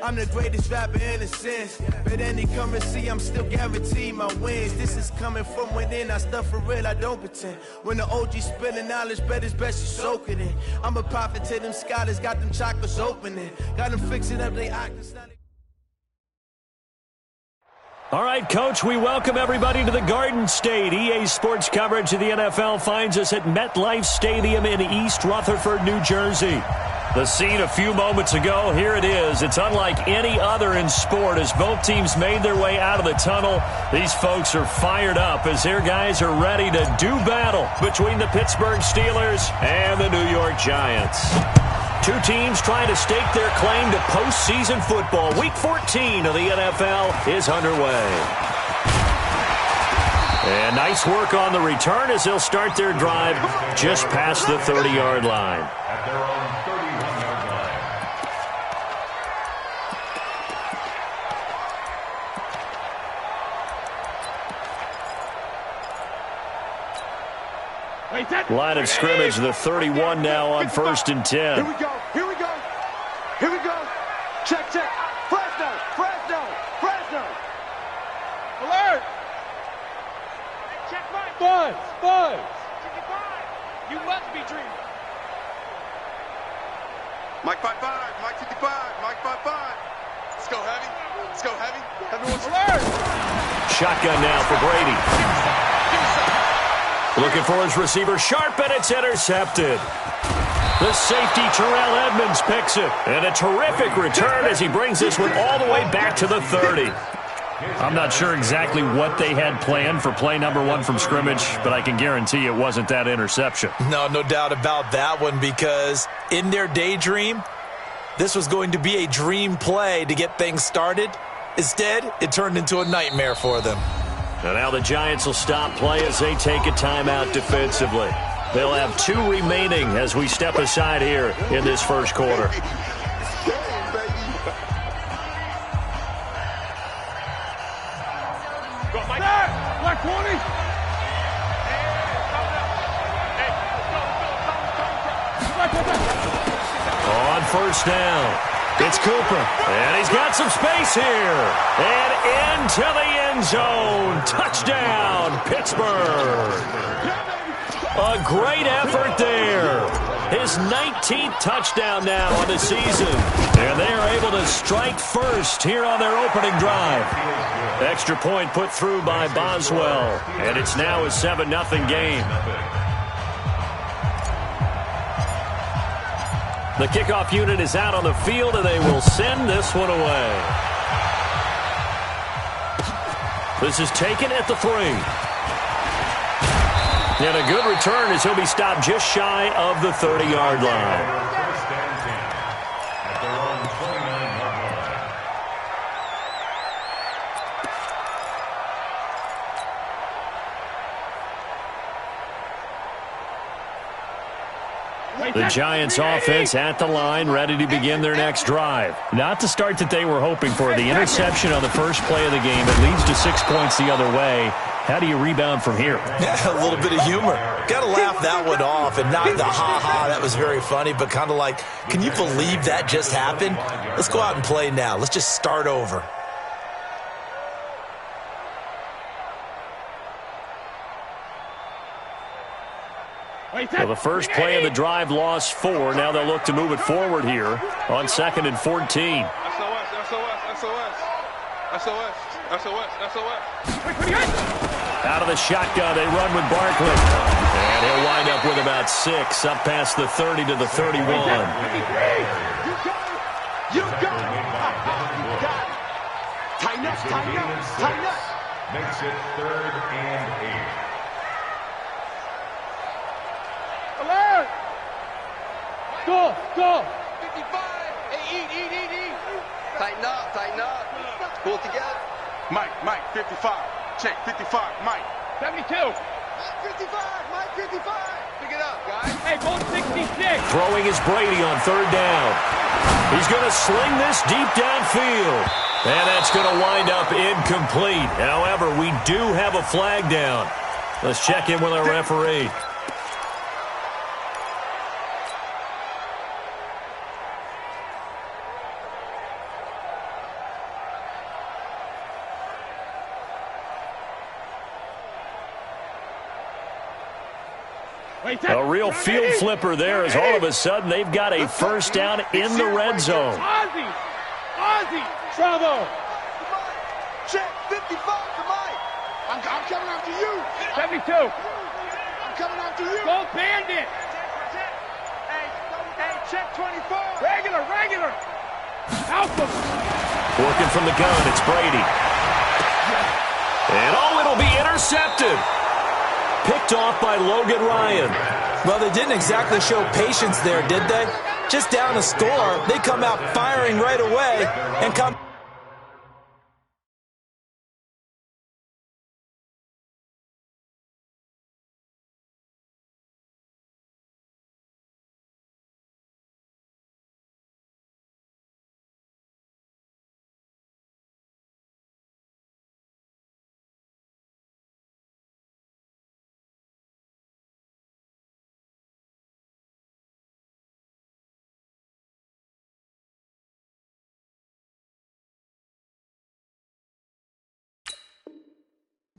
I'm the greatest rapper in a sense. But any currency, I'm still guaranteed my wins. This is coming from within. I stuff for real, I don't pretend. When the OG spilling knowledge, bet it's best you soak it in. I'm a prophet to them scholars, got them chakras opening. Got them fixing up they octaves. All right, Coach, we welcome everybody to the Garden State. EA Sports coverage of the NFL finds us at MetLife Stadium in East Rutherford, New Jersey. The scene a few moments ago, here it is. It's unlike any other in sport as both teams made their way out of the tunnel. These folks are fired up as their guys are ready to do battle between the Pittsburgh Steelers and the New York Giants. Two teams trying to stake their claim to postseason football. Week 14 of the NFL is underway. And nice work on the return as they'll start their drive just past the 30-yard line. At their own 31-yard line. Line of scrimmage, the 31 now on 1st and 10. Here we go. Here we go. Here we go. Check, check. Fresno. Fresno. Fresno. Alert. Check Mike. Buzz. Buzz. You must be dreaming. Mike 5-5. Mike 55. Mike 5-5. Let's go heavy. Let's go heavy. Everyone's alert. Shotgun now for Brady. Looking for his receiver, sharp, and it's intercepted. The safety, Terrell Edmonds, picks it. And a terrific return as he brings this one all the way back to the 30. I'm not sure exactly what they had planned for play number 1 from scrimmage, but I can guarantee it wasn't that interception. No doubt about that one, because in their daydream, this was going to be a dream play to get things started. Instead, it turned into a nightmare for them. And now the Giants will stop play as they take a timeout defensively. They'll have 2 remaining as we step aside here in this first quarter. Black 20. On 1st down, it's Cooper. And he's got some space here. And into the end zone. Touchdown, Pittsburgh. A great effort there. His 19th touchdown now on the season. And they are able to strike first here on their opening drive. Extra point put through by Boswell. And it's now a 7-0 game. The kickoff unit is out on the field, and they will send this one away. This is taken at the 3. And a good return as he'll be stopped just shy of the 30-yard line. The Giants offense at the line, ready to begin their next drive. Not the start that they were hoping for. The interception on the first play of the game. It leads to 6 points the other way. How do you rebound from here? Yeah, a little bit of humor. Got to laugh that one off, and not the ha-ha, that was very funny, but kind of like, can you believe that just happened? Let's go out and play now. Let's just start over. Well, the first play of the drive lost 4. Now they'll look to move it forward here on 2nd and 14. SOS, SOS, SOS, SOS, SOS, SOS. Out of the shotgun, they run with Barkley. And he'll wind up with about 6, up past the 30 to the 31. You got it. You got it. Tighten up, tighten up, tighten up. Makes it 3rd and 8. Alert! Go, go! 55! Hey, eat! Tighten up. Pull it together. Mike, 55. Check, 55, Mike. 72. Mike, 55. Pick it up, guys. Hey, ball 66. Throwing is Brady on 3rd down. He's going to sling this deep downfield. And that's going to wind up incomplete. However, we do have a flag down. Let's check in with our referee. A real field flipper there as all of a sudden they've got a first down in the red zone. Ozzy, trouble. Check 55 to Mike. I'm coming after you. 72. I'm coming after you. Go Bandit. Hey, check 24. Regular. Alpha. Working from the gun, it's Brady. And it'll be intercepted. Picked off by Logan Ryan. Well, they didn't exactly show patience there, did they? Just down a score, they come out firing right away and come...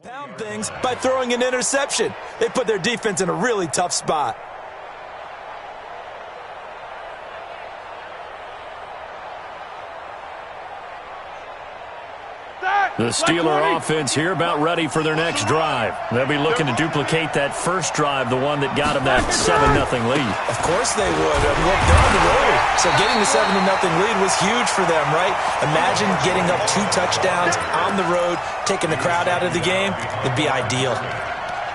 pound things by throwing an interception. They put their defense in a really tough spot. The Steeler offense here about ready for their next drive. They'll be looking to duplicate that first drive, the one that got them that 7-0 lead. Of course they would. Look, they're on the road. So getting the 7-0 lead was huge for them, right? Imagine getting up 2 touchdowns on the road, taking the crowd out of the game. It'd be ideal.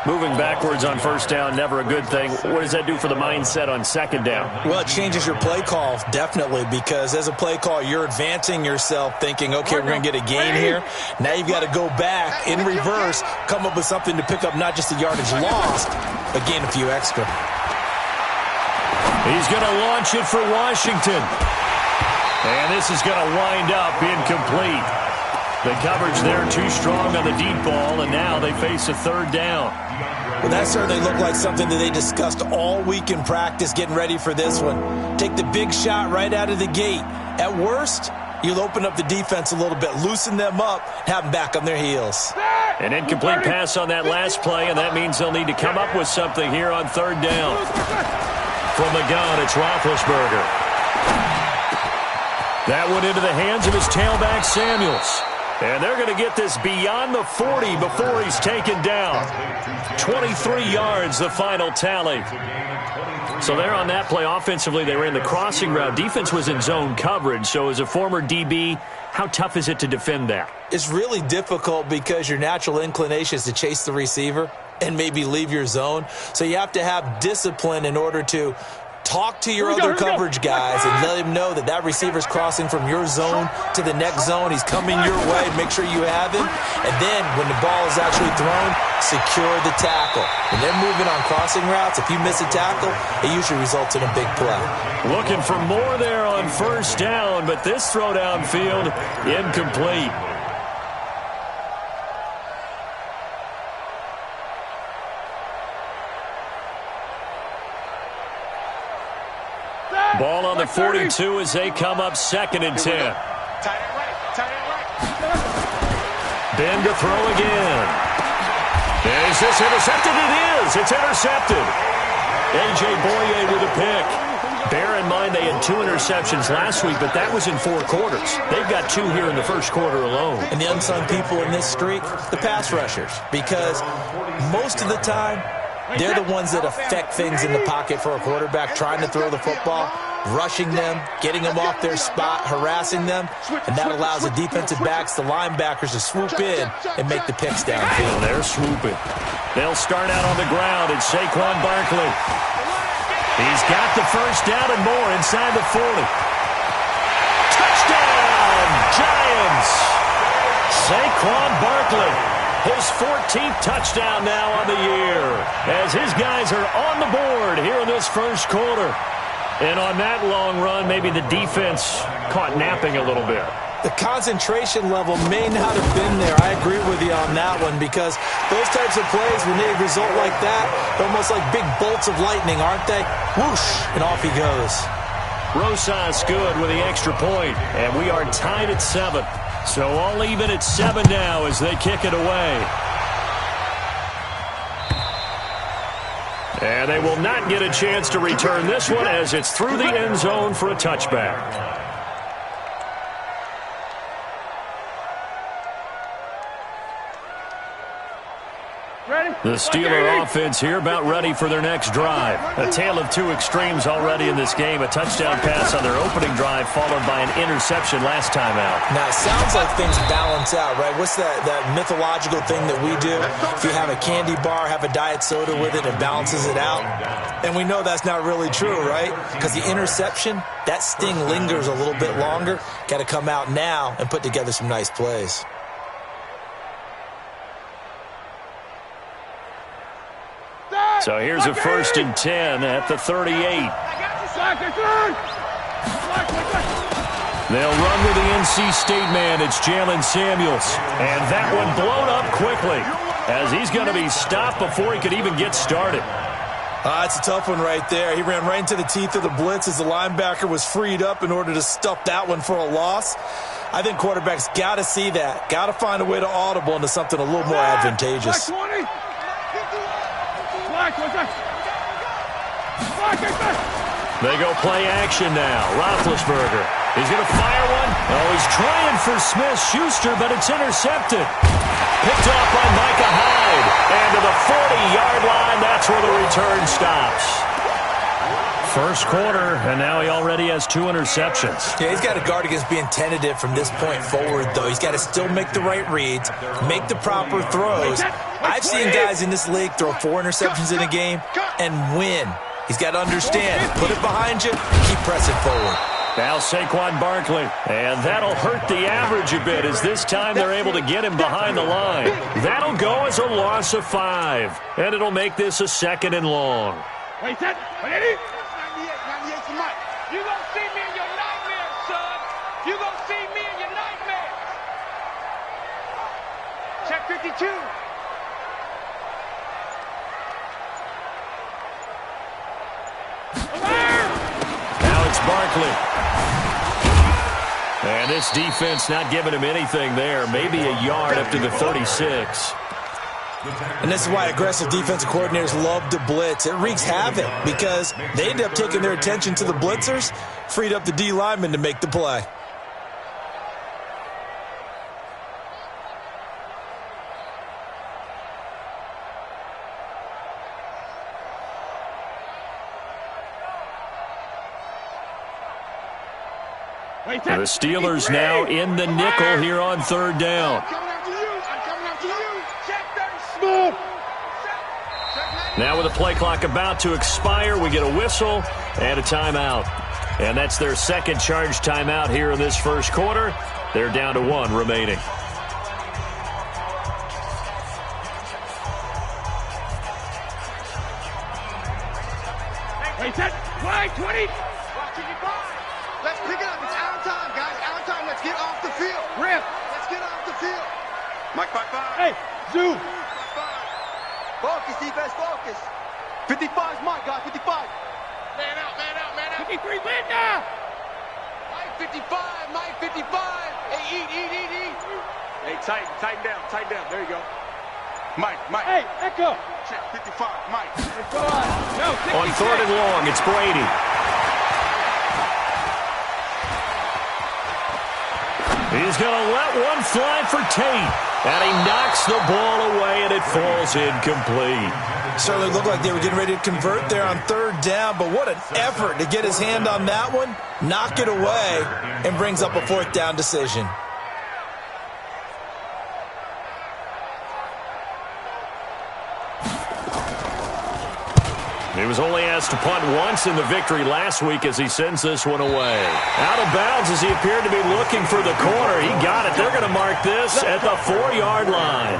Moving backwards on first down, never a good thing. What does that do for the mindset on second down? Well, it changes your play call, definitely, because as a play call, you're advancing yourself thinking, okay, we're going to get a gain here. Now you've got to go back in reverse, come up with something to pick up not just the yardage lost, but gain a few extra. He's going to launch it for Washington. And this is going to wind up incomplete. The coverage there too strong on the deep ball, and now they face a third down. Well, that certainly looked like something that they discussed all week in practice, getting ready for this one. Take the big shot right out of the gate. At worst, you'll open up the defense a little bit, loosen them up, have them back on their heels. An incomplete pass on that last play, and that means they'll need to come up with something here on third down. From the gun, it's Roethlisberger. That one into the hands of his tailback, Samuels. And they're going to get this beyond the 40 before he's taken down. 23 yards, the final tally. So there on that play, offensively, they ran the crossing route. Defense was in zone coverage. So as a former DB, how tough is it to defend that? It's really difficult because your natural inclination is to chase the receiver and maybe leave your zone. So you have to have discipline in order to talk to your other coverage guys and let him know that that receiver's crossing from your zone to the next zone. He's coming your way. Make sure you have him. And then when the ball is actually thrown, secure the tackle. When they're moving on crossing routes, if you miss a tackle, it usually results in a big play. Looking for more there on first down, but this throw downfield, incomplete. Ball on the 42 as they come up 2nd and 10. Ben to throw again. Is this intercepted? It is. It's intercepted. A.J. Boye with a pick. Bear in mind they had 2 interceptions last week, but that was in 4 quarters. They've got 2 here in the first quarter alone. And the unsung people in this streak, the pass rushers, because most of the time, they're the ones that affect things in the pocket for a quarterback, trying to throw the football, rushing them, getting them off their spot, harassing them, and that allows the defensive backs, the linebackers, to swoop in and make the picks downfield. They're swooping. They'll start out on the ground. It's Saquon Barkley. He's got the first down and more inside the 40. Touchdown, Giants! Saquon Barkley. His 14th touchdown now on the year as his guys are on the board here in this first quarter. And on that long run, maybe the defense caught napping a little bit. The concentration level may not have been there. I agree with you on that one because those types of plays, when they result like that, they're almost like big bolts of lightning, aren't they? Whoosh, and off he goes. Rosas good with the extra point, and we are tied at 7. So all even at 7 now as they kick it away. And they will not get a chance to return this one as it's through the end zone for a touchback. The Steeler offense here about ready for their next drive. A tale of two extremes already in this game. A touchdown pass on their opening drive followed by an interception last time out. Now, it sounds like things balance out, right? What's that mythological thing that we do? If you have a candy bar, have a diet soda with it, it balances it out. And we know that's not really true, right? Because the interception, that sting lingers a little bit longer. Got to come out now and put together some nice plays. So here's a 1st and 10 at the 38. They'll run with the NC State man. It's Jalen Samuels. And that one blown up quickly as he's going to be stopped before he could even get started. It's a tough one right there. He ran right into the teeth of the blitz as the linebacker was freed up in order to stuff that one for a loss. I think quarterbacks got to see that. Got to find a way to audible into something a little more advantageous. They go play action now. Roethlisberger. He's going to fire one. Oh, he's trying for Smith-Schuster, but it's intercepted. Picked off by Micah Hyde. And to the 40-yard line, that's where the return stops. First quarter, and now he already has 2 interceptions. Yeah, he's got to guard against being tentative from this point forward, though. He's got to still make the right reads, make the proper throws. I've seen guys in this league throw 4 interceptions in a game and win. He's got to understand, put it behind you, keep pressing forward. Now Saquon Barkley, and that'll hurt the average a bit as this time they're able to get him behind the line. That'll go as a loss of 5, and it'll make this a 2nd and long. Wait, set. Ready? 98 to Mike. You gonna see me in your nightmares, son. You gonna see me in your nightmares. Check 52. Now it's Barkley. And this defense not giving him anything there. Maybe a yard up to the 36. And this is why aggressive defensive coordinators love to blitz. It wreaks havoc because they end up taking their attention to the blitzers, freed up the D lineman to make the play. The Steelers now in the nickel here on 3rd down. Now with the play clock about to expire, we get a whistle and a timeout. And that's their 2nd charge timeout here in this first quarter. They're down to 1 remaining. Wait, set. Play 20. Let's pick it up. It's our time, guys. Our time. Let's get off the field. Rip. Let's get off the field. Mike, 5-5. Hey, zoom. Focus, defense, focus. 55 is Mike, guys. 55. Man out, man out, man out. 53, man now. Mike, 55. Mike, 55. Hey, eat. Hey, tighten down. There you go. Mike. Hey, echo. Check 55. Mike. No, 66. On 3rd and long, it's Brady. He's going to let one fly for Tate. And he knocks the ball away, and it falls incomplete. Certainly looked like they were getting ready to convert there on 3rd down, but what an effort to get his hand on that one, knock it away, and brings up a 4th down decision. He was only asked to punt once in the victory last week as he sends this one away. Out of bounds as he appeared to be looking for the corner. He got it. They're going to mark this at the 4-yard line.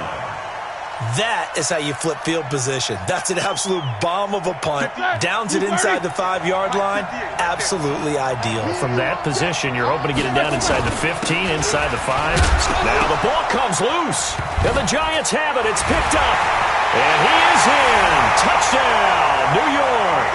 That is how you flip field position. That's an absolute bomb of a punt. Downs it inside the 5-yard line. Absolutely ideal. From that position, you're hoping to get it down inside the 15, inside the 5. Now the ball comes loose. And the Giants have it. It's picked up. And he is in. Touchdown, New York.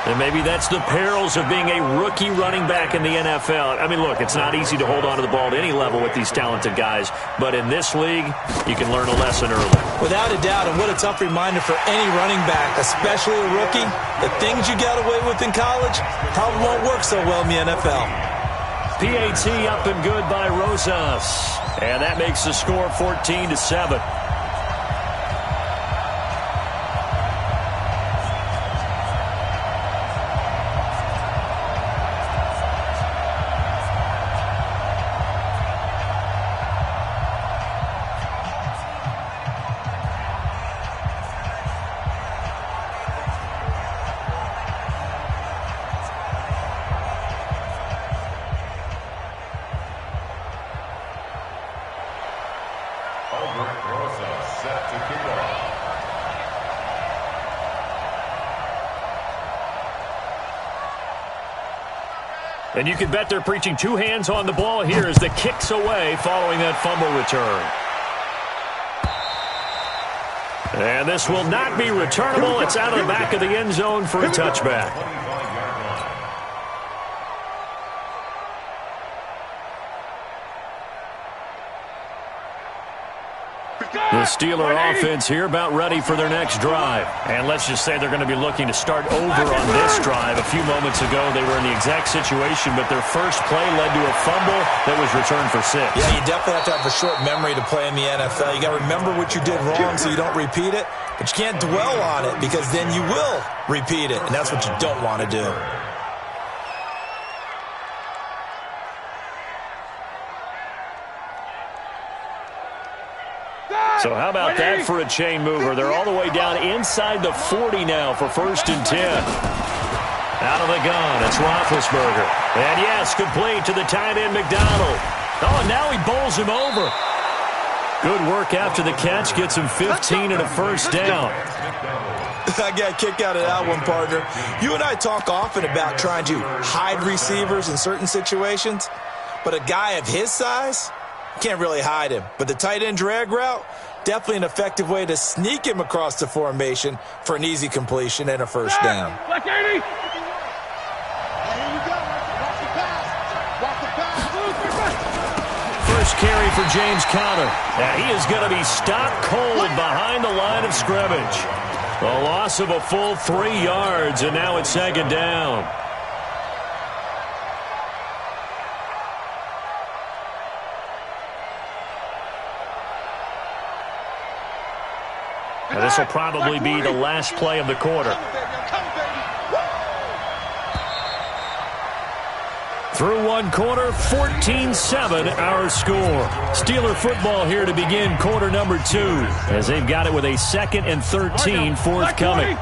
And maybe that's the perils of being a rookie running back in the NFL. I mean, look, it's not easy to hold on to the ball at any level with these talented guys, but in this league, you can learn a lesson early. Without a doubt, and what a tough reminder for any running back, especially a rookie. The things you got away with in college probably won't work so well in the NFL. PAT up and good by Rosas. And that makes the score 14-7. And you can bet they're preaching two hands on the ball here as the kick's away following that fumble return. And this will not be returnable. It's out of the back of the end zone for a touchback. The Steeler offense here about ready for their next drive. And let's just say they're going to be looking to start over on this drive. A few moments ago, they were in the exact situation, but their first play led to a fumble that was returned for 6. Yeah, you definitely have to have a short memory to play in the NFL. You got to remember what you did wrong so you don't repeat it, but you can't dwell on it because then you will repeat it, and that's what you don't want to do. So how about that for a chain mover? They're all the way down inside the 40 now for 1st and 10. Out of the gun, it's Roethlisberger. And yes, complete to the tight end McDonald. Oh, and now he bowls him over. Good work after the catch. Gets him 15 and a first down. I got a kick out of that one, partner. You and I talk often about trying to hide receivers in certain situations, but a guy of his size can't really hide him. But the tight end drag route, definitely an effective way to sneak him across the formation for an easy completion and a first down. Black 80. First carry for James Conner. And he is going to be stopped cold behind the line of scrimmage. A loss of a full 3 yards, and now it's 2nd down. And this will probably be the last play of the quarter. Through one quarter, 14-7 our score. Steeler football here to begin quarter number 2 as they've got it with a 2nd and 13 forthcoming.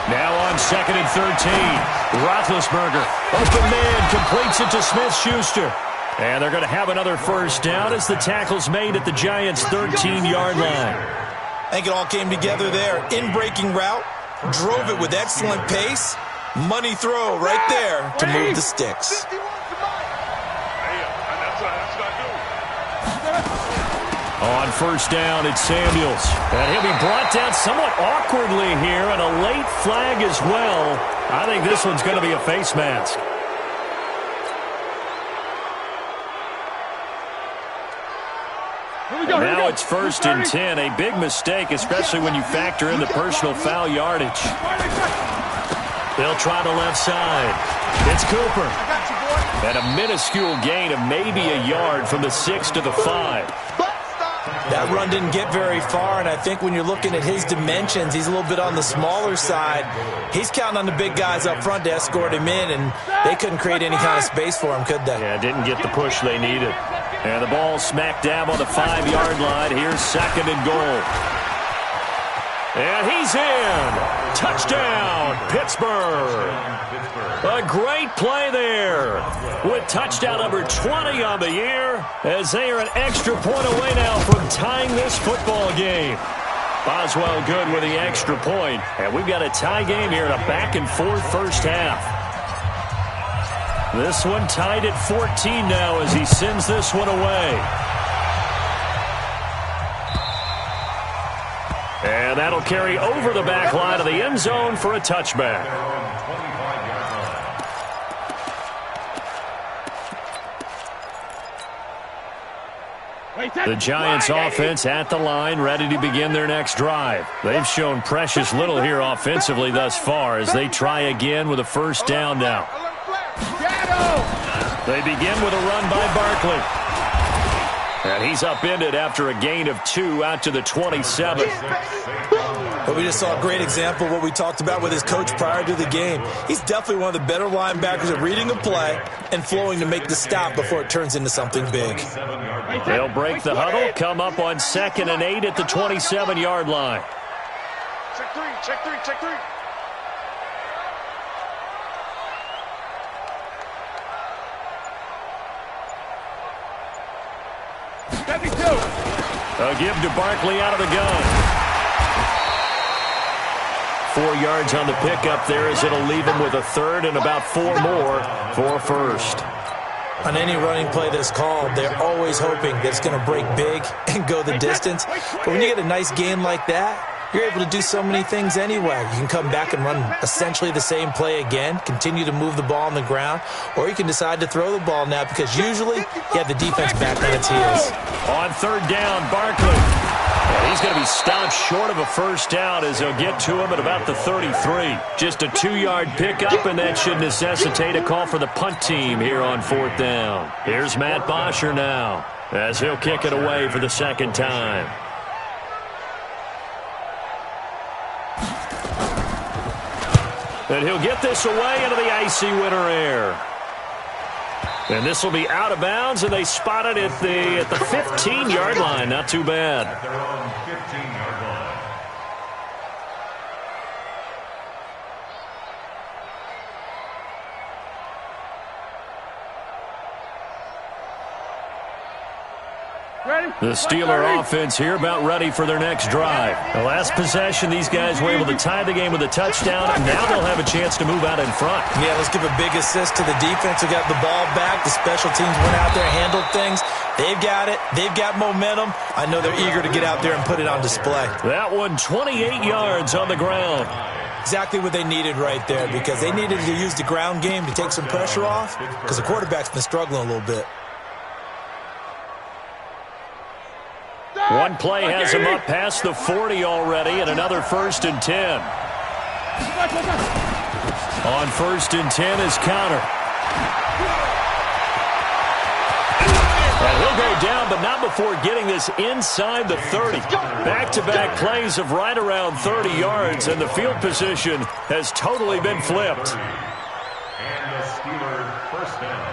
Now on 2nd and 13. Roethlisberger, open man, completes it to Smith-Schuster. And they're going to have another first down as the tackle's made at the Giants' 13-yard line. I think it all came together there. In-breaking route, drove it with excellent pace. Money throw right there to move the sticks. On first down, it's Samuels. And he'll be brought down somewhat awkwardly here, and a late flag as well. I think this one's going to be a face mask. Now it's 1st and 10. A big mistake, especially when you factor in the personal foul yardage. They'll try the left side. It's Cooper. And a minuscule gain of maybe a yard from the 6 to the 5. That run didn't get very far, and I think when you're looking at his dimensions, he's a little bit on the smaller side. He's counting on the big guys up front to escort him in, and they couldn't create any kind of space for him, could they? Yeah, didn't get the push they needed. And the ball smack dab on the 5-yard line. Here's 2nd and goal. And he's in. Touchdown, Pittsburgh. A great play there with touchdown number 20 on the year as they are an extra point away now from tying this football game. Boswell good with the extra point. And we've got a tie game here in a back-and-forth first half. This one tied at 14 now as he sends this one away. And that'll carry over the back line of the end zone for a touchback. The Giants offense at the line, ready to begin their next drive. They've shown precious little here offensively thus far as they try again with a first down now. They begin with a run by Barkley. And he's upended after a gain of 2 out to the 27. But we just saw a great example of what we talked about with his coach prior to the game. He's definitely one of the better linebackers at reading a play and flowing to make the stop before it turns into something big. They'll break the huddle, come up on 2nd and 8 at the 27-yard line. Check 3, check 3, check 3. A give to Barkley out of the gun. 4 yards on the pickup there as it'll leave him with a third and about 4 more for first. On any running play that's called, they're always hoping that it's going to break big and go the distance. But when you get a nice gain like that, you're able to do so many things anyway. You can come back and run essentially the same play again, continue to move the ball on the ground, or you can decide to throw the ball now because usually you have the defense back on its heels. On 3rd down, Barkley. And he's going to be stopped short of a first down as they'll get to him at about the 33. Just a 2-yard pickup, and that should necessitate a call for the punt team here on 4th down. Here's Matt Bosher now as he'll kick it away for the 2nd time. And he'll get this away into the icy winter air. And this will be out of bounds, and they spot it at the 15-yard line. Not too bad. At their own 15-yard line. The Steeler offense here about ready for their next drive. The last possession, these guys were able to tie the game with a touchdown, and now they'll have a chance to move out in front. Yeah, let's give a big assist to the defense who got the ball back. The special teams went out there and handled things. They've got it. They've got momentum. I know they're eager to get out there and put it on display. That one, 28 yards on the ground. Exactly what they needed right there because they needed to use the ground game to take some pressure off because the quarterback's been struggling a little bit. One play has him up past the 40 already, and another 1st and 10. On 1st and 10 is Connor. And he'll go down, but not before getting this inside the 30. Back-to-back plays of right around 30 yards, and the field position has totally been flipped. And the Steelers first down.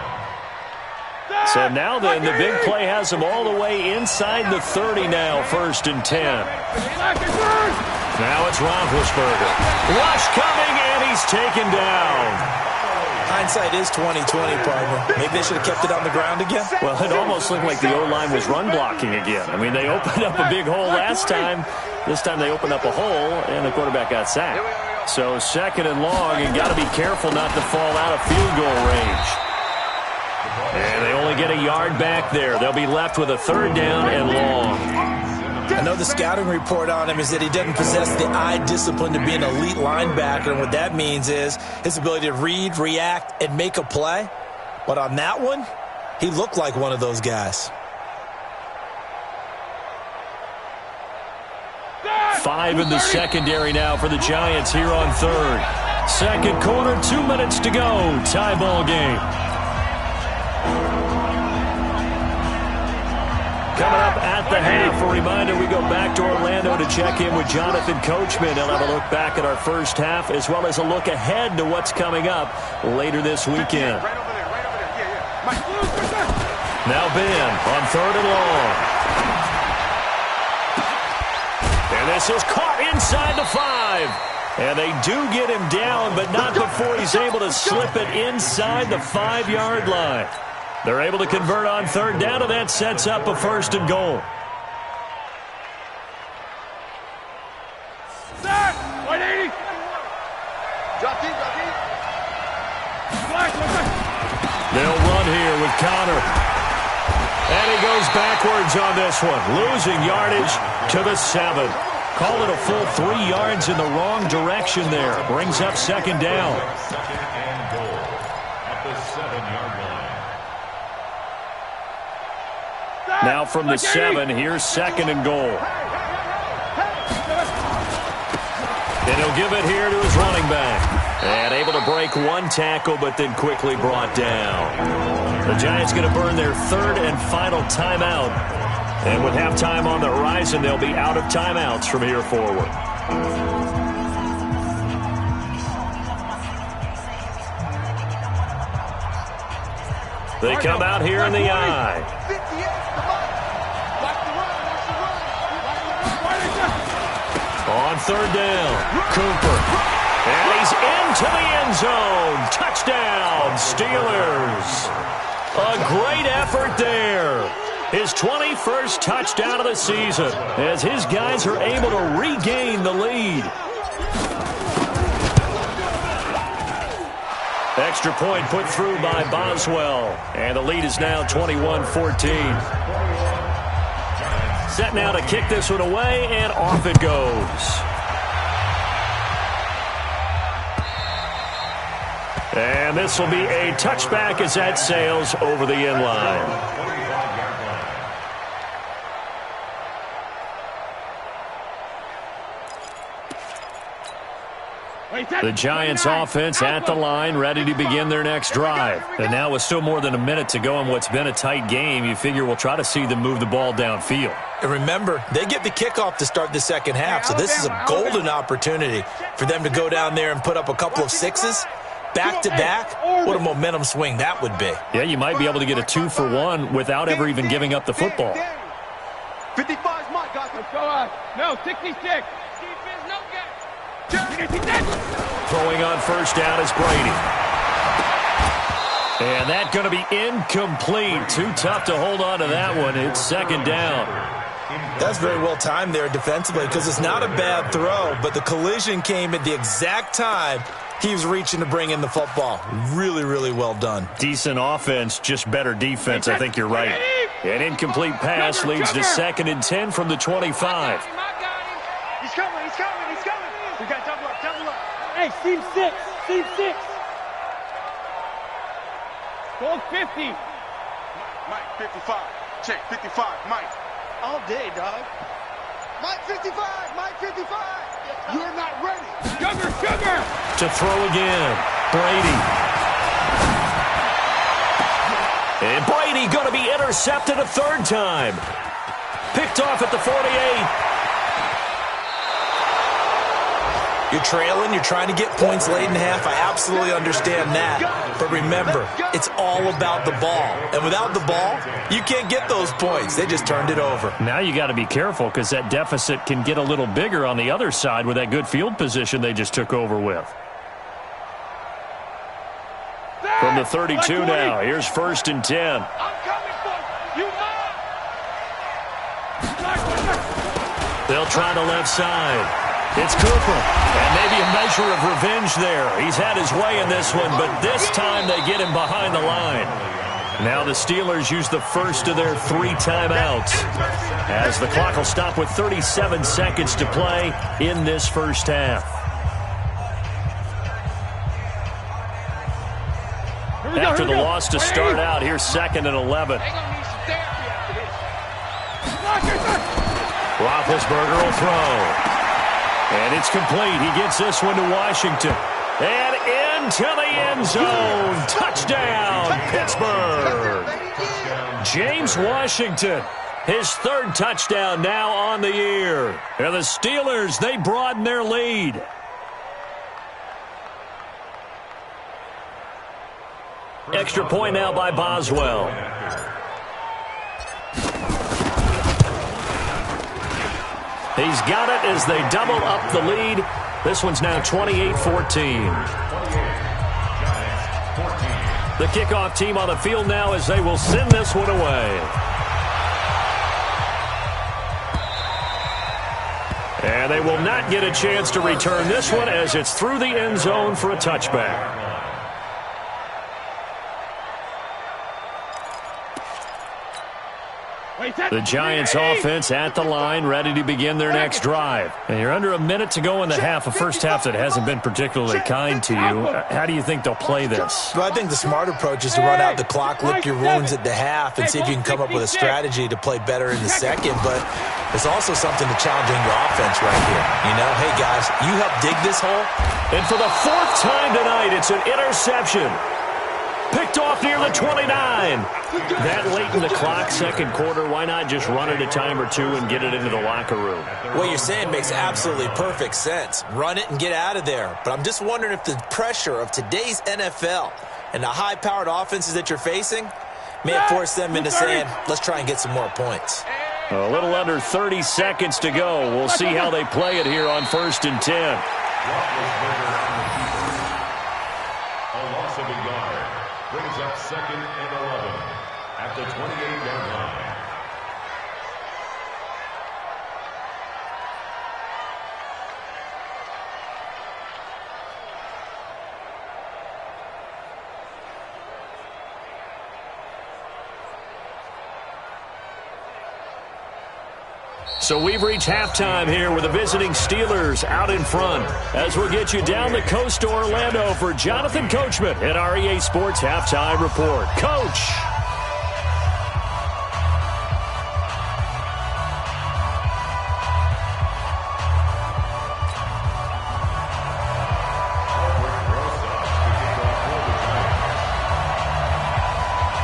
So now then, the big play has him all the way inside the 30 now, 1st and 10. Now it's Roethlisberger. Rush coming, and he's taken down. Hindsight is 20/20, partner. Maybe they should have kept it on the ground again. Well, it almost looked like the O-line was run blocking again. I mean, they opened up a big hole last time. This time they opened up a hole, and the quarterback got sacked. So 2nd and long, and got to be careful not to fall out of field goal range. And they only get a yard back there. They'll be left with a 3rd down and long. I know the scouting report on him is that he doesn't possess the eye discipline to be an elite linebacker, and what that means is his ability to read, react, and make a play. But on that one, he looked like one of those guys. 5 in the secondary now for the Giants here on 3rd. 2nd quarter, 2 minutes to go. Tie ball game. Coming up at the half, a reminder, we go back to Orlando to check in with Jonathan Coachman. He'll have a look back at our first half as well as a look ahead to what's coming up later this weekend. Now Ben on 3rd and long. And this is caught inside the 5. And they do get him down, but not before he's able to slip it inside the 5-yard line. They're able to convert on 3rd down, and that sets up a 1st and goal. Set! 180! Drop deep, drop deep. They'll run here with Connor. And he goes backwards on this one, losing yardage to the 7. Call it a full 3 yards in the wrong direction there. Brings up second down. Second and goal at the 7-yard line. Now from the 7, here's second and goal. And he'll give it here to his running back. And able to break one tackle, but then quickly brought down. The Giants going to burn their third and final timeout. And with halftime on the horizon, they'll be out of timeouts from here forward. They come out here in the I. On third down, Cooper. And he's into the end zone. Touchdown, Steelers. A great effort there. His 21st touchdown of the season as his guys are able to regain the lead. Extra point put through by Boswell. And the lead is now 21-14. Set now to kick this one away, and off it goes. And this will be a touchback as that sails over the end line. The Giants offense at the line, ready to begin their next drive. And now with still more than a minute to go in what's been a tight game, you figure we'll try to see them move the ball downfield. And remember, they get the kickoff to start the second half, so this is a golden opportunity for them to go down there and put up a couple of sixes. Back-to-back, what a momentum swing that would be. Yeah, you might be able to get a 2-for-1 without ever even giving up the football. 55's my guy. Let's go. No, 66. Throwing on first down is Brady. And that's going to be incomplete. Too tough to hold on to that one. It's second down. That's very well timed there defensively because it's not a bad throw, but the collision came at the exact time he was reaching to bring in the football. Really, really well done. Decent offense, just better defense. I think you're right. An incomplete pass leads to second and 10 from the 25. He's coming, he's coming, he's coming. We got double up, double up. Hey, seam 6, seam 6. Go 50. Mike, 55. Check, 55. Mike. All day, dog. Mike, 55. Mike, 55. You're not ready. Sugar, sugar. To throw again, Brady. And Brady going to be intercepted a third time. Picked off at the 48. You're trailing, you're trying to get points late in half. I absolutely understand that. But remember, it's all about the ball. And without the ball, you can't get those points. They just turned it over. Now you got to be careful because that deficit can get a little bigger on the other side with that good field position they just took over with. From the 32 now, here's first and 10. I'm coming for you. They'll try the left side. It's Cooper, and maybe a measure of revenge there. He's had his way in this one, but this time they get him behind the line. Now the Steelers use the first of their 3 timeouts as the clock will stop with 37 seconds to play in this first half. After the loss to start out, here's second and 11. Roethlisberger will throw. And it's complete. He gets this one to Washington. And into the end zone. Touchdown, Pittsburgh. James Washington, his third touchdown now on the year. And the Steelers, they broaden their lead. Extra point now by Boswell. He's got it as they double up the lead. This one's now 28-14. The kickoff team on the field now as they will send this one away. And they will not get a chance to return this one as it's through the end zone for a touchback. The Giants offense at the line, ready to begin their next drive. And you're under a minute to go in the half, a first half that hasn't been particularly kind to you. How do you think they'll play this? Well, I think the smart approach is to run out the clock, lick your wounds at the half, and see if you can come up with a strategy to play better in the second. But there's also something to challenging your offense right here. You know, hey, guys, you help dig this hole. And for the fourth time tonight, it's an interception. Picked off near the 29. That late in the clock, second quarter, why not just run it a time or two and get it into the locker room? What you're saying makes absolutely perfect sense. Run it and get out of there. But I'm just wondering if the pressure of today's NFL and the high-powered offenses that you're facing may have forced them into saying, let's try and get some more points. A little under 30 seconds to go. We'll see how they play it here on 1st and 10. A loss of a yard brings up 2nd and 11 at the 28-yard line. So we've reached halftime here with the visiting Steelers out in front. As we'll get you down the coast to Orlando for Jonathan Coachman at our EA Sports Halftime Report. Coach!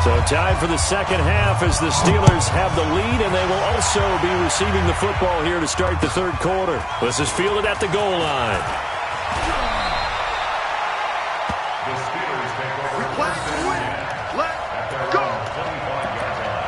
So time for the second half as the Steelers have the lead, and they will also be receiving the football here to start the third quarter. This is fielded at the goal line. The Steelers take over first and 10 at their own 25-yard line.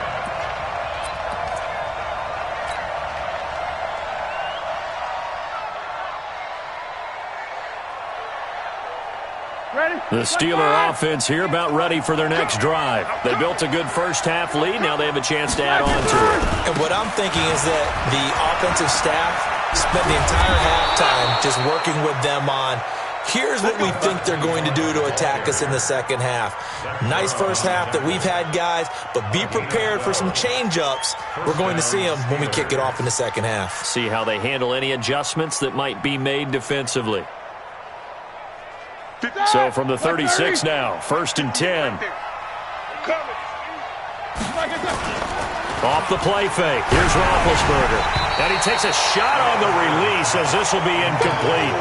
The Steeler offense here about ready for their next drive. They built a good first half lead. Now they have a chance to add on to it. And what I'm thinking is that the offensive staff spent the entire halftime just working with them on, here's what we think they're going to do to attack us in the second half. Nice first half that we've had, guys, but be prepared for some change-ups. We're going to see them when we kick it off in the second half. See how they handle any adjustments that might be made defensively. So from the 36 now, 1st and 10. Off the play fake. Here's Roethlisberger. And he takes a shot on the release as this will be incomplete.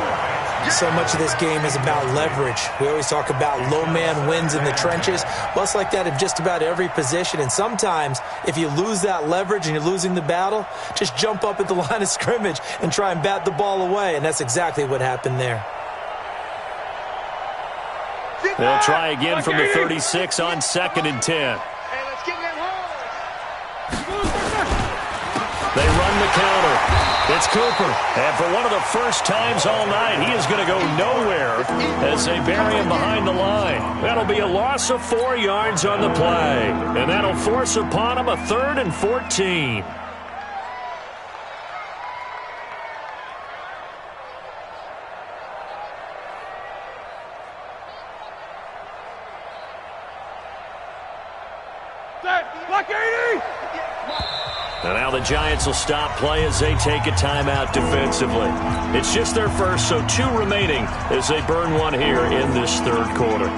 So much of this game is about leverage. We always talk about low man wins in the trenches. Well, it's like that in just about every position. And sometimes, if you lose that leverage and you're losing the battle, just jump up at the line of scrimmage and try and bat the ball away. And that's exactly what happened there. They'll try again from the 36 on 2nd and 10. They run the counter. It's Cooper. And for one of the first times all night, he is going to go nowhere as they bury him behind the line. That'll be a loss of 4 yards on the play. And that'll force upon him a 3rd and 14. And now the Giants will stop play as they take a timeout defensively. It's just their first, so 2 remaining as they burn one here in this third quarter.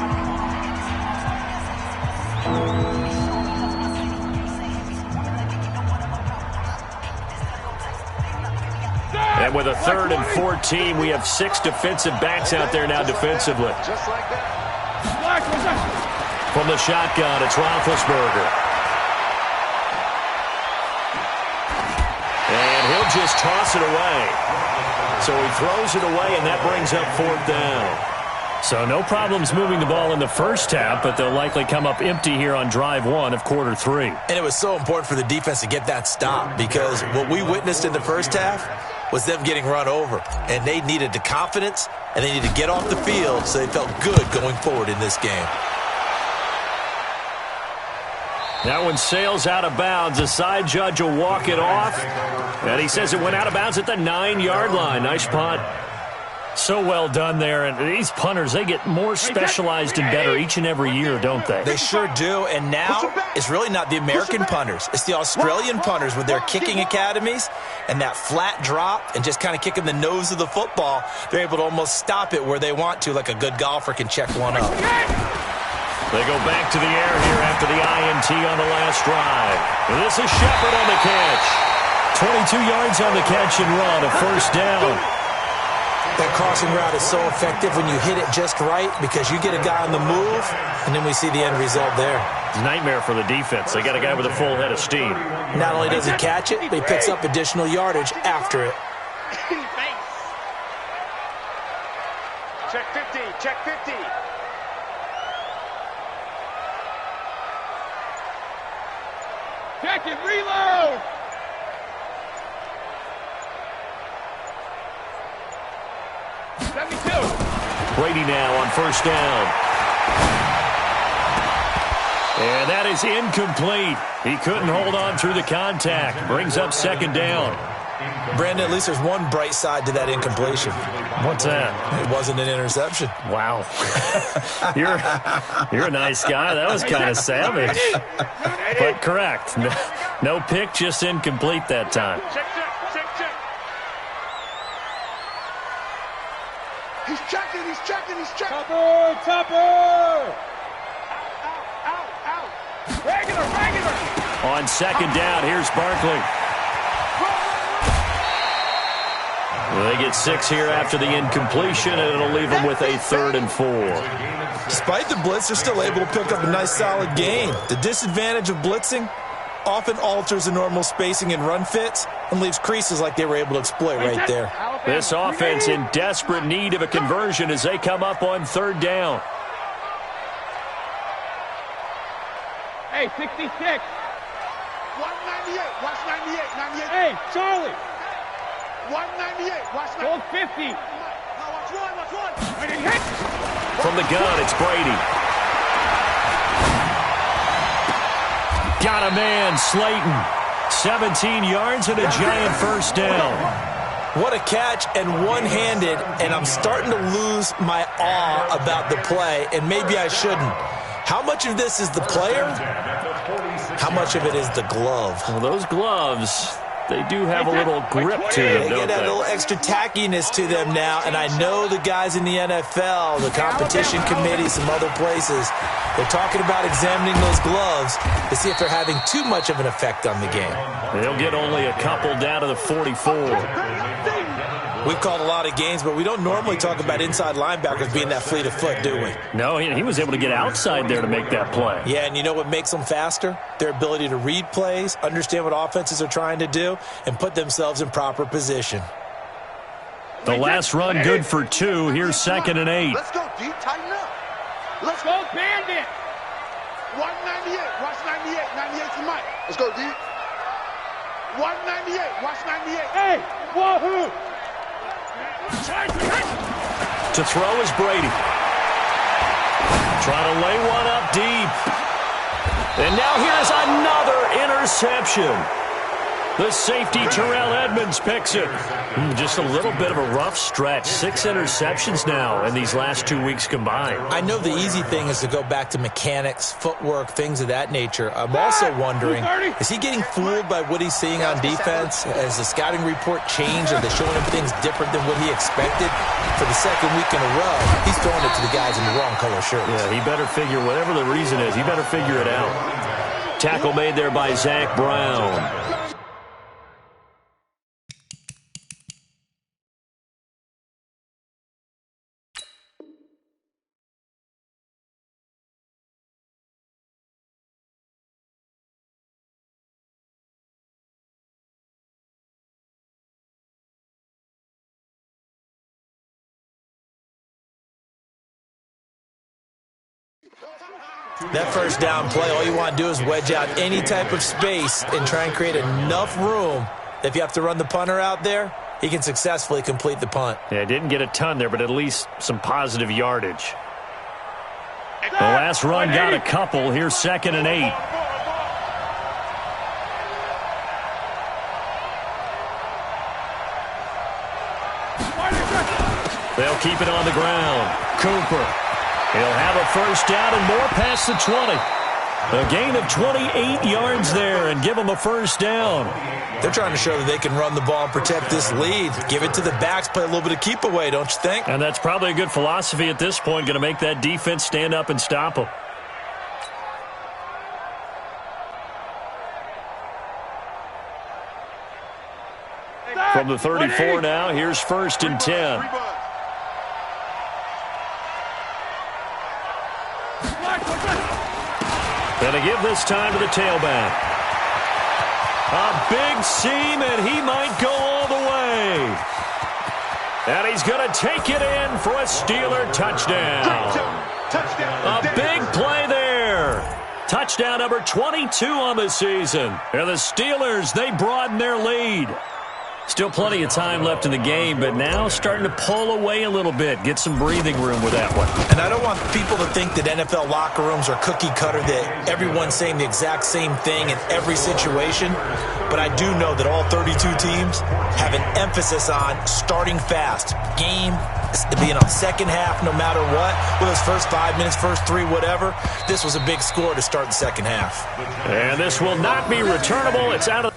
And with a 3rd and 14, we have 6 defensive backs out there now defensively. Just like that. From the shotgun, it's Roethlisberger. And he'll just toss it away. So he throws it away, and that brings up 4th down. So no problems moving the ball in the first half, but they'll likely come up empty here on drive 1 of quarter 3. And it was so important for the defense to get that stop because what we witnessed in the first half was them getting run over. And they needed the confidence, and they needed to get off the field so they felt good going forward in this game. That one sails out of bounds. The side judge will walk it off. And he says it went out of bounds at the 9-yard line. Nice punt. So well done there. And these punters, they get more specialized and better each and every year, don't they? They sure do. And now it's really not the American punters. It's the Australian punters with their kicking academies and that flat drop and just kind of kicking the nose of the football. They're able to almost stop it where they want to, like a good golfer can check one up. They go back to the air here after the INT on the last drive. And this is Shepard on the catch. 22 yards on the catch and run, a first down. That crossing route is so effective when you hit it just right because you get a guy on the move, and then we see the end result there. It's a nightmare for the defense. They got a guy with a full head of steam. Not only does he catch it, but he picks up additional yardage after it. Check 50, check 50. Check it, reload! Brady now on first down. And that is incomplete. He couldn't hold on through the contact. Brings up second down. Brandon, at least there's one bright side to that incompletion. What's that? It wasn't an interception. Wow. You're a nice guy. That was kind of savage. But correct. No pick, just incomplete that time. Check. He's checking. Topper! Out. Regular! On second down, here's Barkley. Well, they get 6 here after the incompletion, and it'll leave them with a 3rd and 4. Despite the blitz, they're still able to pick up a nice, solid gain. The disadvantage of blitzing often alters the normal spacing and run fits and leaves creases like they were able to exploit right there. This offense in desperate need of a conversion as they come up on 3rd down. Hey, 66. 198. Watch 98. Hey, Charlie. 198. Watch 98. Hold 50. Now watch one. From the gun, it's Brady. Got a man, Slayton. 17 yards and a giant first down. What a catch and one-handed, and I'm starting to lose my awe about the play, and maybe I shouldn't. How much of this is the player? How much of it is the glove? Well, those gloves, they do have a little grip to them, They don't get that they? little extra tackiness to them now, and I know the guys in the NFL, the competition committee, some other places, they're talking about examining those gloves to see if they're having too much of an effect on the game. They'll get only a couple down to the 44. We've called a lot of games, but we don't normally talk about inside linebackers being that fleet of foot, do we? No, he was able to get outside there to make that play. Yeah, and you know what makes them faster? Their ability to read plays, understand what offenses are trying to do, and put themselves in proper position. The last run good for 2. Here's 2nd and 8. Let's go deep, tighten up. Let's Go Bandit. 198. Watch 98. 98 to Mike. Let's go deep. 198. Watch 98. Hey, wahoo. To throw is Brady. Trying to lay one up deep. And now here's another interception. The safety, Terrell Edmonds, picks it. Just a little bit of a rough stretch. 6 interceptions now in these last 2 weeks combined. I know the easy thing is to go back to mechanics, footwork, things of that nature. I'm also wondering, is he getting fooled by what he's seeing on defense? Has the scouting report changed? Are they showing him things different than what he expected? For the second week in a row, he's throwing it to the guys in the wrong color shirts. Yeah, he better figure, whatever the reason is, he better figure it out. Tackle made there by Zach Brown. That first down play, all you want to do is wedge out any type of space and try and create enough room. If you have to run the punter out there, he can successfully complete the punt. Yeah, didn't get a ton there, but at least some positive yardage. The last run got a couple. Here's 2nd and 8. They'll keep it on the ground. Cooper. He'll have a first down and more past the 20. A gain of 28 yards there and give them a first down. They're trying to show that they can run the ball and protect this lead. Give it to the backs, play a little bit of keep away, don't you think? And that's probably a good philosophy at this point, going to make that defense stand up and stop them. From the 34 now, here's 1st and 10. Going to give this time to the tailback. A big seam, and he might go all the way. And he's going to take it in for a Steeler touchdown. A big play there. Touchdown number 22 on the season. And the Steelers, they broaden their lead. Still plenty of time left in the game, but now starting to pull away a little bit. Get some breathing room with that one. And I don't want people to think that NFL locker rooms are cookie cutter, that everyone's saying the exact same thing in every situation. But I do know that all 32 teams have an emphasis on starting fast. Game being on second half no matter what. With those first 5 minutes, first 3, whatever. This was a big score to start the second half. And this will not be returnable. It's out of...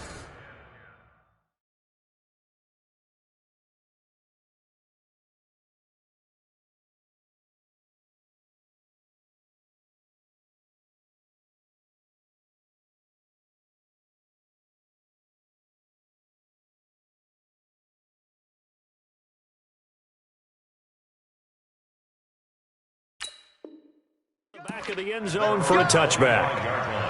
back of the end zone for a touchback.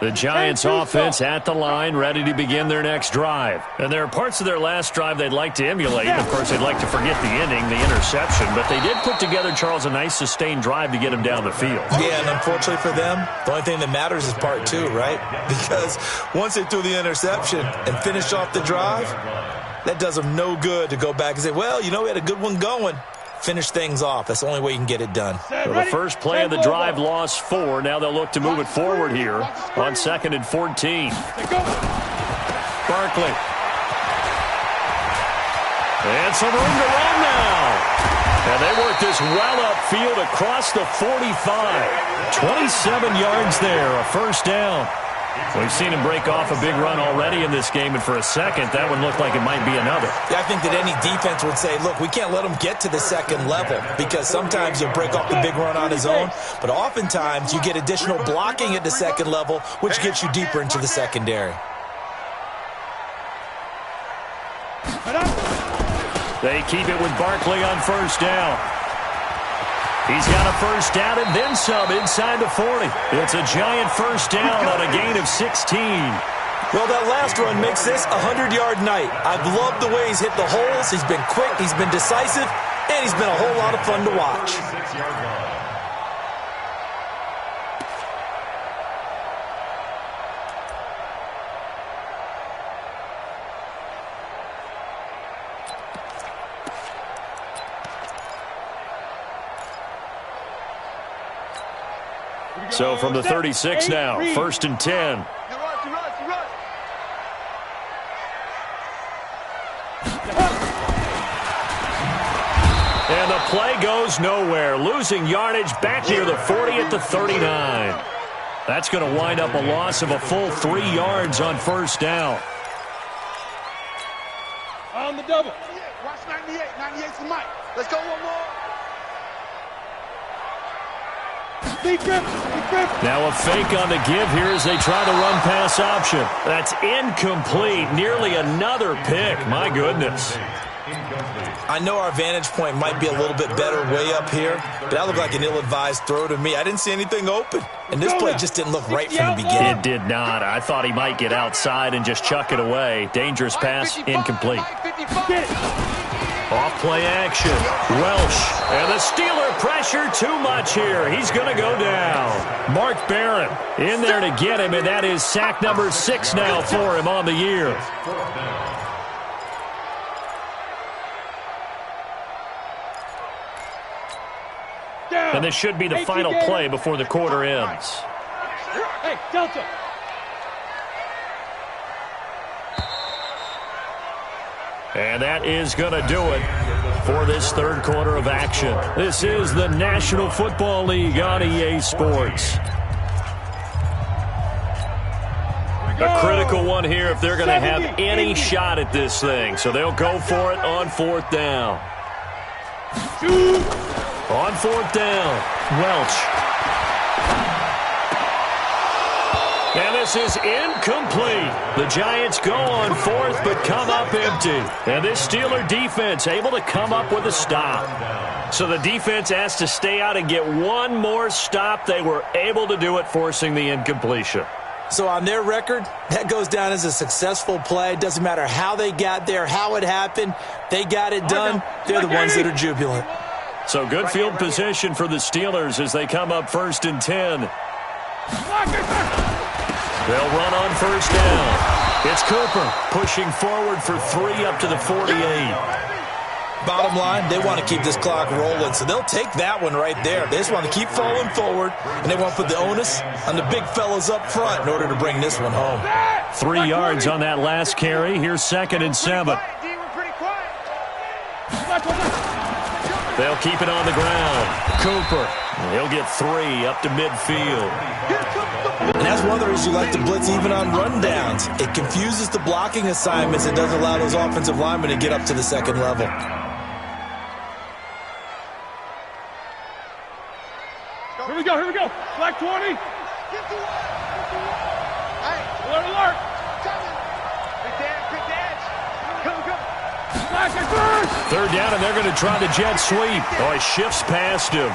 The Giants offense at the line, ready to begin their next drive. And there are parts of their last drive they'd like to emulate. Of course, they'd like to forget the inning, the interception. But they did put together, Charles, a nice sustained drive to get him down the field. Yeah, and unfortunately for them, the only thing that matters is part 2, right? Because once they threw the interception and finished off the drive, that does them no good to go back and say, well, you know, we had a good one going. Finish things off. That's the only way you can get it done. So the first play of the drive lost 4. Now they'll look to move it forward here on 2nd and 14. Barkley. And some room to run now. And they work this well upfield across the 45. 27 yards there, a first down. We've seen him break off a big run already in this game, and for a second, that one looked like it might be another. Yeah, I think that any defense would say, look, we can't let him get to the second level, because sometimes he'll break off the big run on his own, but oftentimes you get additional blocking at the second level, which gets you deeper into the secondary. They keep it with Barkley on first down. He's got a first down and then some inside the 40. It's a giant first down on a gain of 16. Well, that last run makes this a 100-yard night. I've loved the way he's hit the holes. He's been quick, he's been decisive, and he's been a whole lot of fun to watch. So from the 36 now, 1st and 10. And the play goes nowhere. Losing yardage back near the 40 at the 39. That's going to wind up a loss of a full 3 yards on first down. On the double. Watch 98. 98's the mic. Let's go one more. Now a fake on the give here as they try the run-pass option. That's incomplete. Nearly another pick. My goodness. I know our vantage point might be a little bit better way up here, but that looked like an ill-advised throw to me. I didn't see anything open, and this play just didn't look right from the beginning. It did not. I thought he might get outside and just chuck it away. Dangerous pass, incomplete. Off play action. Welsh. And the Steeler pressure too much here. He's going to go down. Mark Barron in there to get him, and that is sack number 6 now for him on the year. And this should be the final play before the quarter ends. Hey, Delta. And that is going to do it for this third quarter of action. This is the National Football League on EA Sports. A critical one here if they're going to have any shot at this thing. So they'll go for it on fourth down. On fourth down, Welch. And this is incomplete. The Giants go on fourth but come up empty. And this Steeler defense able to come up with a stop. So the defense has to stay out and get one more stop. They were able to do it, forcing the incompletion. So on their record, that goes down as a successful play. Doesn't matter how they got there, how it happened. They got it done. They're the ones that are jubilant. So good field position for the Steelers as they come up 1st and 10. They'll run on first down. It's Cooper pushing forward for 3 up to the 48. Bottom line, they want to keep this clock rolling, so they'll take that one right there. They just want to keep falling forward, and they want to put the onus on the big fellas up front in order to bring this one home. 3 yards on that last carry. Here's 2nd and 7. They'll keep it on the ground. Cooper, he'll get 3 up to midfield. And that's one of the reasons you like to blitz even on rundowns. It confuses the blocking assignments and doesn't allow those offensive linemen to get up to the second level. Here we go. Black 20. Alert, alert. Big dance. Go. Black at first. 3rd down, and they're going to try the jet sweep. Oh, he shifts past him.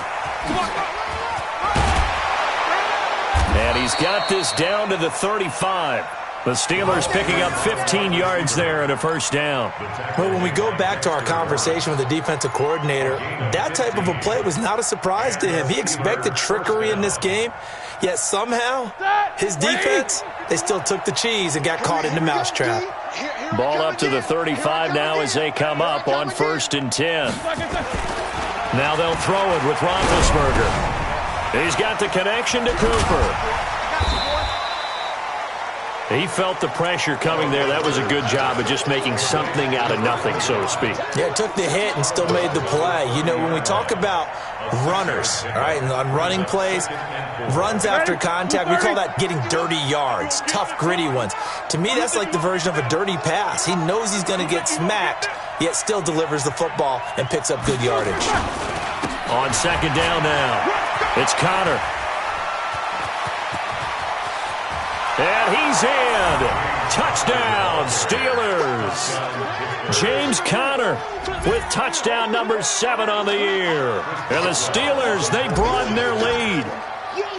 And he's got this down to the 35. The Steelers picking up 15 yards there and a first down. Well, when we go back to our conversation with the defensive coordinator, that type of a play was not a surprise to him. He expected trickery in this game, yet somehow his defense, they still took the cheese and got caught in the mousetrap. Ball up to the 35 now as they come up on 1st and 10. Now they'll throw it with Roethlisberger. He's got the connection to Cooper. He felt the pressure coming there. That was a good job of just making something out of nothing, so to speak. Yeah, took the hit and still made the play. You know, when we talk about runners, all right, and on running plays, runs after contact, we call that getting dirty yards, tough, gritty ones. To me, that's like the version of a dirty pass. He knows he's going to get smacked, yet still delivers the football and picks up good yardage. On 2nd down now, it's Connor. And he's in. Touchdown, Steelers. James Conner with touchdown number 7 on the year. And the Steelers, they broaden their lead.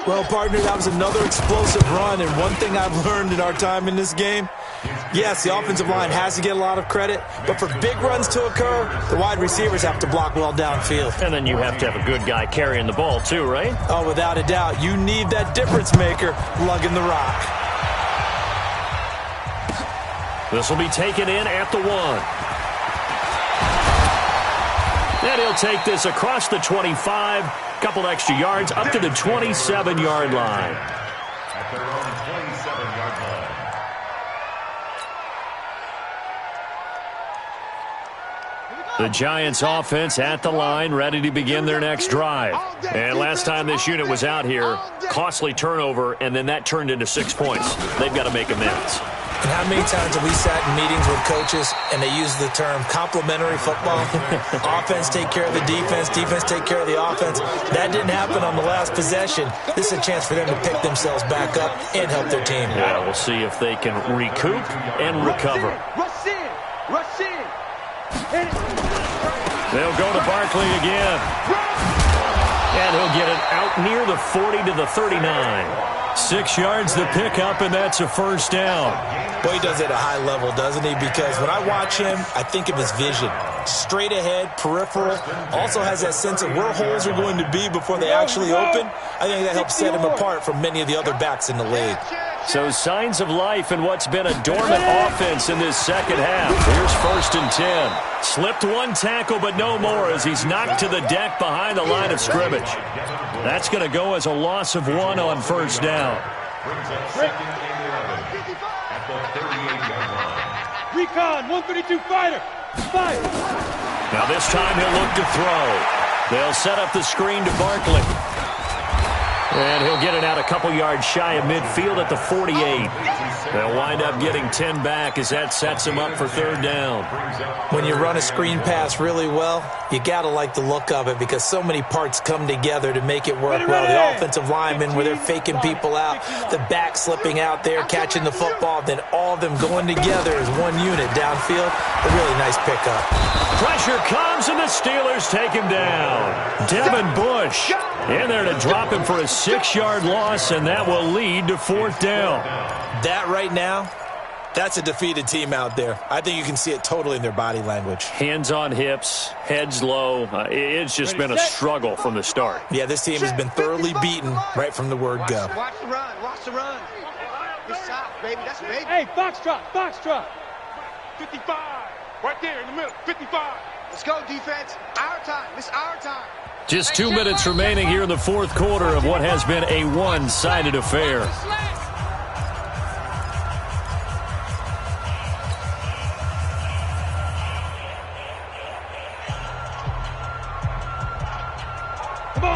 Well, partner, that was another explosive run. And one thing I've learned in our time in this game, yes, the offensive line has to get a lot of credit, but for big runs to occur, the wide receivers have to block well downfield. And then you have to have a good guy carrying the ball too, right? Oh, without a doubt. You need that difference maker lugging the rock. This will be taken in at the 1. And he'll take this across the 25. Couple extra yards up to the 27-yard line. At their own 27-yard line. The Giants offense at the line, ready to begin their next drive. And last time this unit was out here, costly turnover, and then that turned into 6 points. They've got to make amends. And how many times have we sat in meetings with coaches and they use the term complementary football? Offense take care of the defense, defense take care of the offense. That didn't happen on the last possession. This is a chance for them to pick themselves back up and help their team. Yeah, we'll see if they can recoup and recover. Rush in. They'll go to Barkley again. And he'll get it out near the 40 to the 39. 6 yards the pickup, and that's a first down. Boy, he does it at a high level, doesn't he? Because when I watch him, I think of his vision. Straight ahead, peripheral. Also has that sense of where holes are going to be before they actually open. I think that helps set him apart from many of the other backs in the league. So signs of life in what's been a dormant offense in this second half. Here's 1st and 10. Slipped one tackle, but no more as he's knocked to the deck behind the line of scrimmage. That's going to go as a loss of 1 on 1st down. Brings up 2nd and 11 at the 38-yard line. Recon, 132 fighter. Fight. Now this time he'll look to throw. They'll set up the screen to Barkley. And he'll get it out a couple yards shy of midfield at the 48. They'll wind up getting 10 back as that sets him up for 3rd down. When you run a screen pass really well, you got to like the look of it because so many parts come together to make it work well. The offensive linemen where they're faking people out, the back slipping out there, catching the football, then all of them going together as one unit downfield. A really nice pickup. Pressure comes and the Steelers take him down. Devin Bush in there to drop him for a 6-yard loss, and that will lead to 4th down. That right now, that's a defeated team out there. I think you can see it totally in their body language. Hands on hips, heads low. It's just been a struggle from the start. Yeah, this team has been thoroughly beaten right from the word go. Watch the run. Watch the run. Good shot, baby. That's baby. Hey, foxtrot, foxtrot. 55. Right there in the middle. 55. Let's go, defense. Our time. It's our time. Just 2 minutes remaining here in the 4th quarter of what has been a one-sided affair.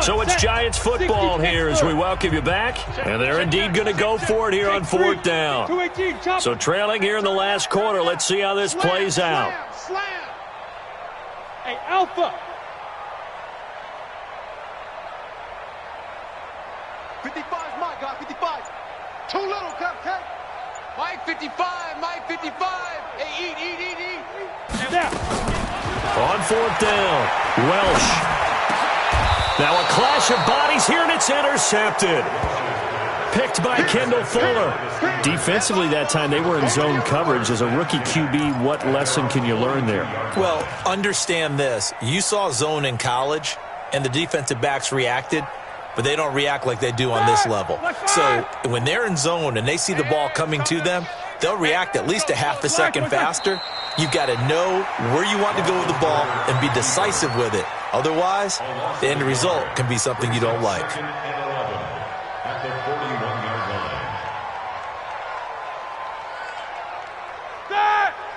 So it's Giants football here as we welcome you back. And they're indeed going to go for it here on 4th down. So trailing here in the last quarter. Let's see how this plays out. Slam. Hey, Alpha. 55, my God, 55. Too little, Cupcake. Mike 55, Mike 55. Hey, eat. Now. On 4th down, Welsh. Now a clash of bodies here, and it's intercepted. Picked by Kendall Fuller. Defensively that time, they were in zone coverage. As a rookie QB, what lesson can you learn there? Well, understand this. You saw zone in college, and the defensive backs reacted, but they don't react like they do on this level. So when they're in zone and they see the ball coming to them, they'll react at least a half a second faster. You've got to know where you want to go with the ball and be decisive with it. Otherwise, the end result can be something you don't like. 2nd and 11 at the 41-yard line.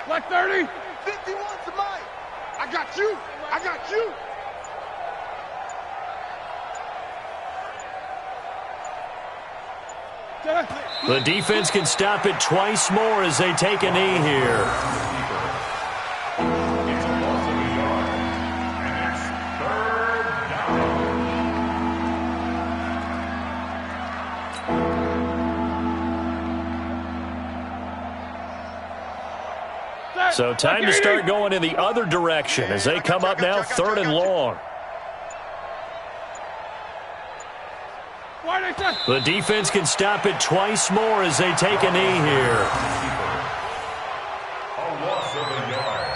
Black 30. 51 to Mike. I got you. I got you. The defense can stop it twice more as they take a knee here. It's a loss of a yard, and it's 3rd down. So time to start going in the other direction as they come up now 3rd and long. The defense can stop it twice more as they take a knee here. A loss of a yard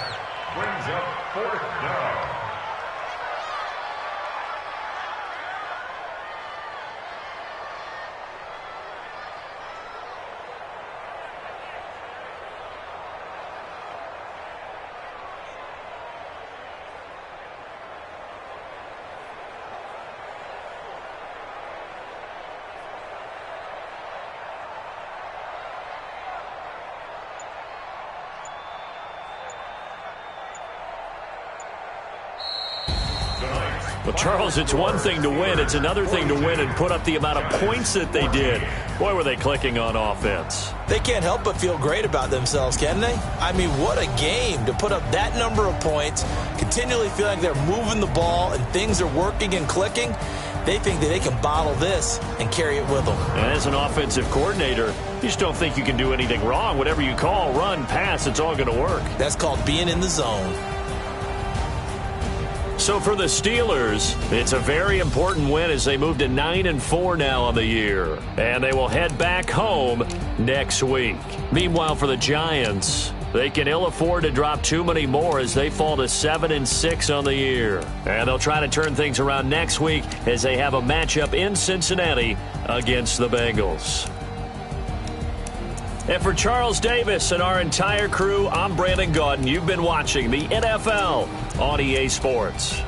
brings up 4th down. Well, Charles, it's one thing to win. It's another thing to win and put up the amount of points that they did. Boy, were they clicking on offense. They can't help but feel great about themselves, can they? I mean, what a game to put up that number of points, continually feel like they're moving the ball and things are working and clicking. They think that they can bottle this and carry it with them. And as an offensive coordinator, you just don't think you can do anything wrong. Whatever you call, run, pass, it's all going to work. That's called being in the zone. So for the Steelers, it's a very important win as they move to 9-4 now on the year. And they will head back home next week. Meanwhile, for the Giants, they can ill afford to drop too many more as they fall to 7-6 on the year. And they'll try to turn things around next week as they have a matchup in Cincinnati against the Bengals. And for Charles Davis and our entire crew, I'm Brandon Gaudin. You've been watching the NFL on EA Sports.